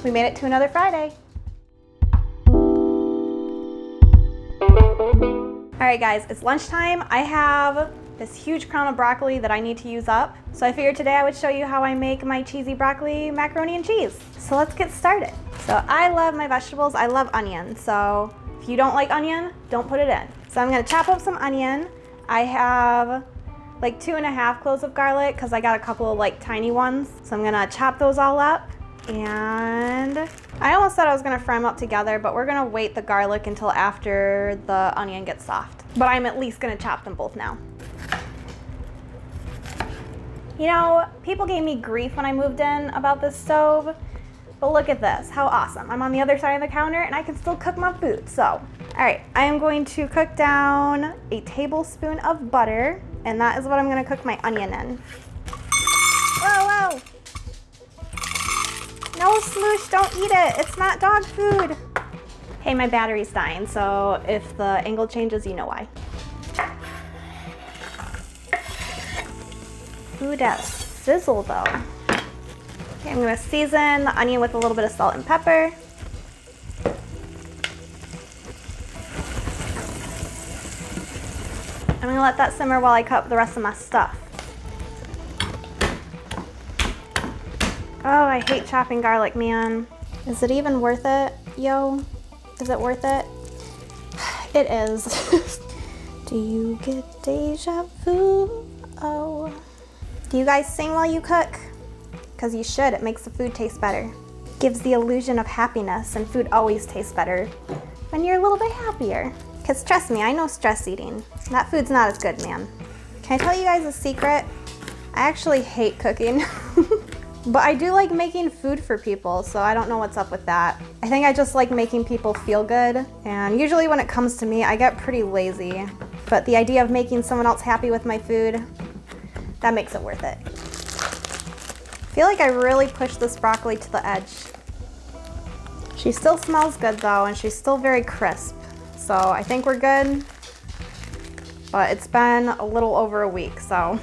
We made it to another Friday. All right guys, it's lunchtime. I have this huge crown of broccoli that I need to use up. So I figured today I would show you how I make my cheesy broccoli macaroni and cheese. So let's get started. So I love my vegetables. I love onion. So if you don't like onion, don't put it in. So I'm gonna chop up some onion. I have like 2.5 cloves of garlic because I got a couple of like tiny ones. So I'm gonna chop those all up. And I almost thought I was gonna fry them up together, but we're gonna wait the garlic until after the onion gets soft. But I'm at least gonna chop them both now. You know, people gave me grief when I moved in about this stove, but look at this, how awesome. I'm on the other side of the counter and I can still cook my food, so. All right, I am going to cook down a tablespoon of butter, and that is what I'm gonna cook my onion in. Whoa, whoa. No, Smoosh, don't eat it. It's not dog food. Hey, my battery's dying, so if the angle changes, you know why. Ooh, that sizzle though. Okay, I'm gonna season the onion with a little bit of salt and pepper. I'm gonna let that simmer while I cut the rest of my stuff. Oh, I hate chopping garlic, man. Is it even worth it, yo? Is it worth it? It is. Do you get deja vu? Oh. Do you guys sing while you cook? Because you should, it makes the food taste better. Gives the illusion of happiness, and food always tastes better when you're a little bit happier. Because trust me, I know stress eating. That food's not as good, man. Can I tell you guys a secret? I actually hate cooking. But I do like making food for people, so I don't know what's up with that. I think I just like making people feel good, and usually when it comes to me, I get pretty lazy. But the idea of making someone else happy with my food, that makes it worth it. I feel like I really pushed this broccoli to the edge. She still smells good though, and she's still very crisp. So I think we're good, but it's been a little over a week, so.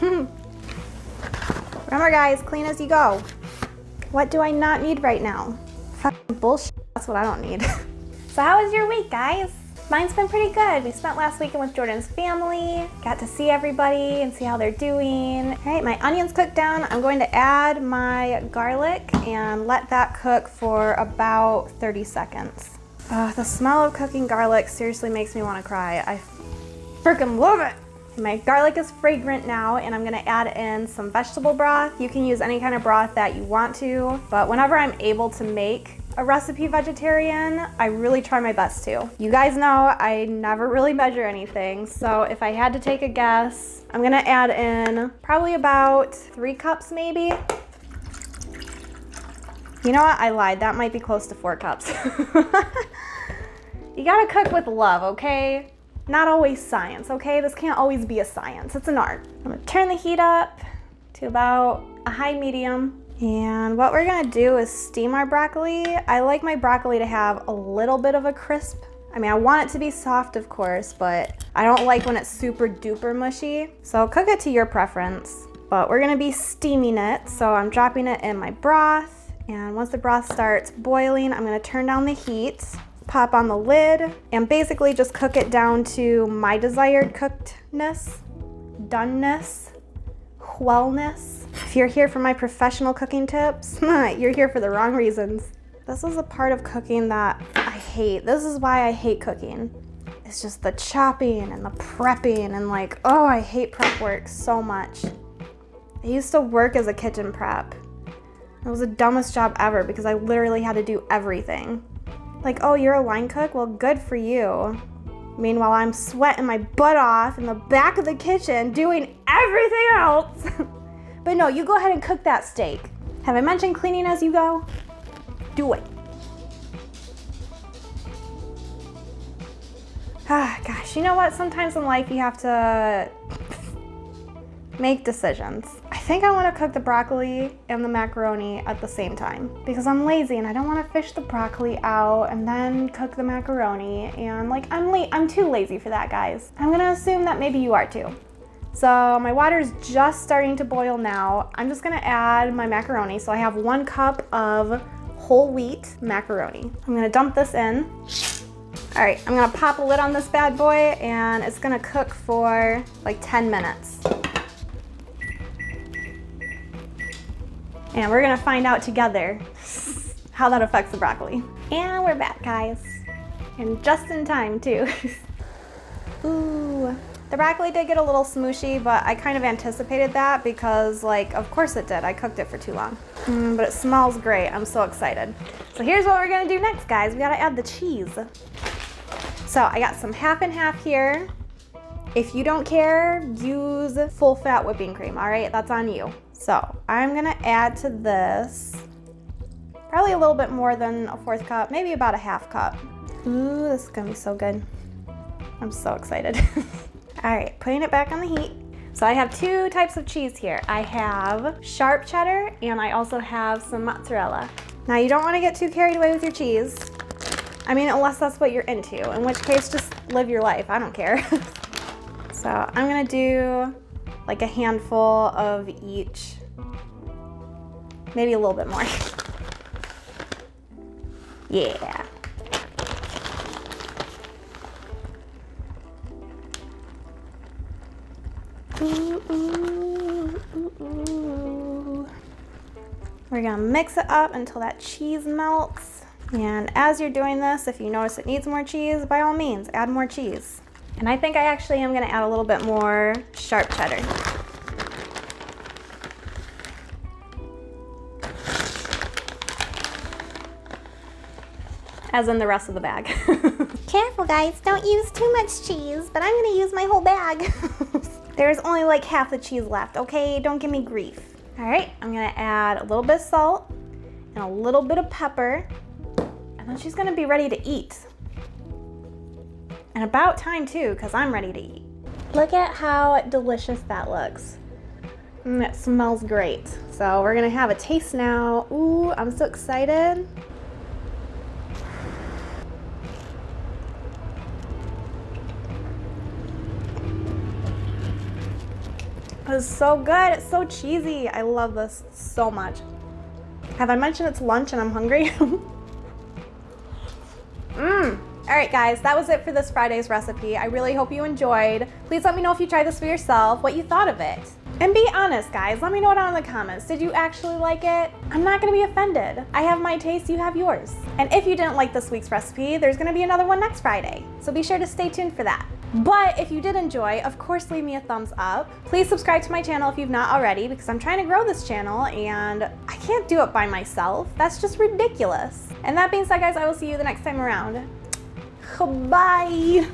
Remember guys, clean as you go. What do I not need right now? Fucking bullshit, that's what I don't need. So how was your week, guys? Mine's been pretty good. We spent last weekend with Jordan's family, got to see everybody and see how they're doing. All right, my onions cooked down. I'm going to add my garlic and let that cook for about 30 seconds. The smell of cooking garlic seriously makes me want to cry. I freaking love it. My garlic is fragrant now, and I'm gonna add in some vegetable broth. You can use any kind of broth that you want to, but whenever I'm able to make a recipe vegetarian, I really try my best to. You guys know I never really measure anything, so if I had to take a guess, I'm gonna add in probably about 3 cups maybe. You know what, I lied, that might be close to 4 cups. You gotta cook with love, okay? Not always science, okay? This can't always be a science, it's an art. I'm gonna turn the heat up to about a high medium. And what we're gonna do is steam our broccoli. I like my broccoli to have a little bit of a crisp. I mean, I want it to be soft, of course, but I don't like when it's super duper mushy. So cook it to your preference. But we're gonna be steaming it, so I'm dropping it in my broth. And once the broth starts boiling, I'm gonna turn down the heat, pop on the lid, and basically just cook it down to my desired cookedness, doneness, wellness. If you're here for my professional cooking tips, you're here for the wrong reasons. This is a part of cooking that I hate. This is why I hate cooking. It's just the chopping and the prepping and like, oh, I hate prep work so much. I used to work as a kitchen prep. It was the dumbest job ever because I literally had to do everything. Like, oh, you're a line cook? Well, good for you. Meanwhile, I'm sweating my butt off in the back of the kitchen doing everything else. But no, you go ahead and cook that steak. Have I mentioned cleaning as you go? Do it. Ah, gosh, you know what? Sometimes in life you have to make decisions. I think I want to cook the broccoli and the macaroni at the same time because I'm lazy and I don't want to fish the broccoli out and then cook the macaroni, and like I'm too lazy for that, guys. I'm gonna assume that maybe you are too. So my water is just starting to boil now. I'm just gonna add my macaroni. So I have 1 cup of whole wheat macaroni. I'm gonna dump this in. All right, I'm gonna pop a lid on this bad boy and it's gonna cook for like 10 minutes. And we're gonna find out together how that affects the broccoli. And we're back, guys. And just in time, too. Ooh. The broccoli did get a little smooshy, but I kind of anticipated that because, like, of course it did. I cooked it for too long. But it smells great. I'm so excited. So here's what we're gonna do next, guys. We gotta add the cheese. So I got some half and half here. If you don't care, use full fat whipping cream, all right? That's on you. So I'm gonna add to this probably a little bit more than a 1/4 cup, maybe about a 1/2 cup. Ooh, this is gonna be so good. I'm so excited. All right, putting it back on the heat. So I have 2 types of cheese here. I have sharp cheddar and I also have some mozzarella. Now you don't wanna get too carried away with your cheese. I mean, unless that's what you're into, in which case just live your life, I don't care. So I'm gonna do like a handful of each, maybe a little bit more. Yeah. Ooh, ooh, ooh, ooh. We're gonna mix it up until that cheese melts. And as you're doing this, if you notice it needs more cheese, by all means, add more cheese. And I think I actually am gonna add a little bit more sharp cheddar. As in the rest of the bag. Careful, guys, don't use too much cheese, but I'm gonna use my whole bag. There's only like half the cheese left, okay? Don't give me grief. All right, I'm gonna add a little bit of salt and a little bit of pepper, and then she's gonna be ready to eat. And about time too, because I'm ready to eat. Look at how delicious that looks. It smells great. So we're gonna have a taste now. Ooh, I'm so excited. It's so good, it's so cheesy. I love this so much. Have I mentioned it's lunch and I'm hungry? All right, guys, that was it for this Friday's recipe. I really hope you enjoyed. Please let me know if you tried this for yourself, what you thought of it. And be honest, guys, let me know down in the comments. Did you actually like it? I'm not gonna be offended. I have my taste, you have yours. And if you didn't like this week's recipe, there's gonna be another one next Friday. So be sure to stay tuned for that. But if you did enjoy, of course, leave me a thumbs up. Please subscribe to my channel if you've not already, because I'm trying to grow this channel and I can't do it by myself. That's just ridiculous. And that being said, guys, I will see you the next time around. Bye.